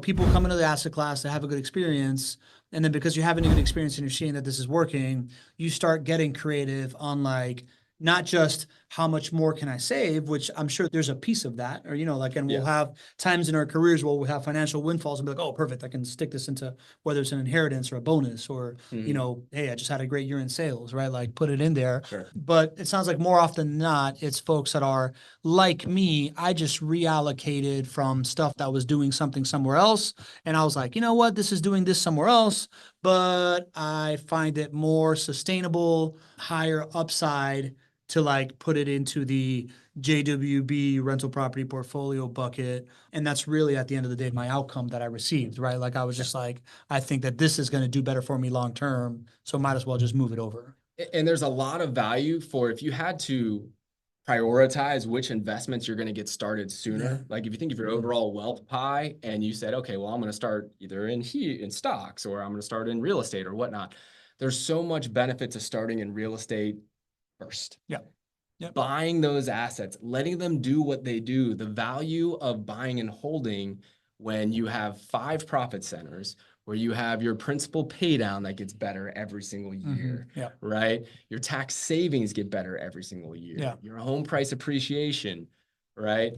People come into the asset class, they have a good experience. And then because you're having a good experience and you're seeing that this is working, you start getting creative on like, not just how much more can I save, which I'm sure there's a piece of that, or, like, and we'll have times in our careers where we'll have financial windfalls and be like, oh, perfect, I can stick this into whether it's an inheritance or a bonus or, hey, I just had a great year in sales, right? Like put it in there. Sure. But it sounds like more often than not, it's folks that are like me. I just reallocated from stuff that was doing something somewhere else. And I was like, you know what, this is doing this somewhere else, but I find it more sustainable, higher upside to like put it into the JWB rental property portfolio bucket. And that's really at the end of the day, my outcome that I received, right? Like I was just like, I think that this is going to do better for me long term. So might as well just move it over. And there's a lot of value for if you had to prioritize which investments you're going to get started sooner. Yeah. Like if you think of your overall wealth pie and you said, okay, well, I'm going to start either in stocks or I'm going to start in real estate or whatnot. There's so much benefit to starting in real estate first. Yeah. Yep. Buying those assets, letting them do what they do, the value of buying and holding when you have 5 profit centers, where you have your principal pay down that gets better every single year, right? Your tax savings get better every single year. Your home price appreciation, right?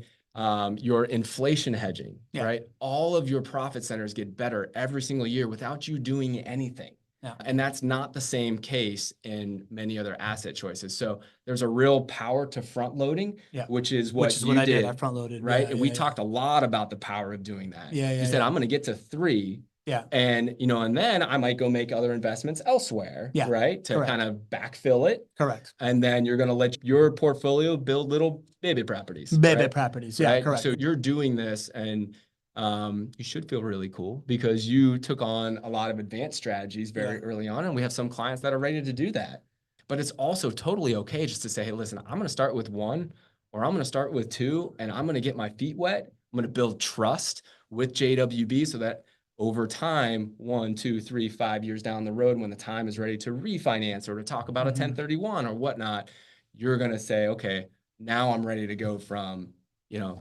Your inflation hedging, right? All of your profit centers get better every single year without you doing anything. Yeah. And that's not the same case in many other asset choices. So there's a real power to front loading, which is what I did. I front loaded. Right. And we talked a lot about the power of doing that. You said, I'm going to get to 3. Yeah. And, and then I might go make other investments elsewhere, right? To kind of backfill it. Correct. And then you're going to let your portfolio build little baby properties. Properties. Yeah, right? Correct. So you're doing this and you should feel really cool because you took on a lot of advanced strategies very early on. And we have some clients that are ready to do that. But it's also totally okay just to say, hey, listen, I'm going to start with 1 or I'm going to start with 2 and I'm going to get my feet wet. I'm going to build trust with JWB so that over time, 1, 2, 3, 5 years down the road, when the time is ready to refinance or to talk about a 1031 or whatnot, you're going to say, okay, now I'm ready to go from,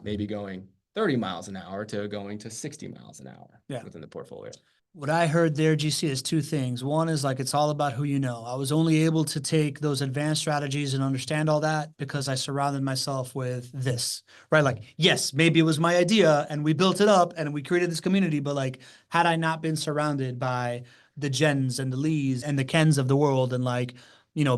maybe going 30 miles an hour to going to 60 miles an hour within the portfolio. What I heard there, GC, is 2 things. One is like, it's all about who you know. I was only able to take those advanced strategies and understand all that because I surrounded myself with this, right? Like, yes, maybe it was my idea and we built it up and we created this community, but like, had I not been surrounded by the Jens and the Lees and the Kens of the world and like,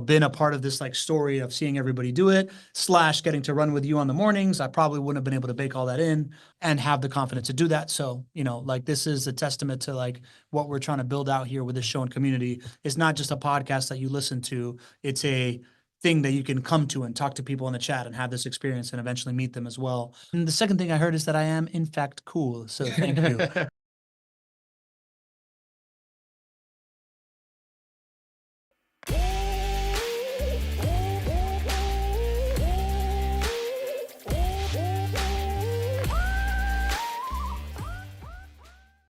been a part of this like story of seeing everybody do it / getting to run with you on the mornings, I probably wouldn't have been able to bake all that in and have the confidence to do that. So, like this is a testament to like what we're trying to build out here with this show and community. It's not just a podcast that you listen to. It's a thing that you can come to and talk to people in the chat and have this experience and eventually meet them as well. And the second thing I heard is that I am in fact cool. So thank you.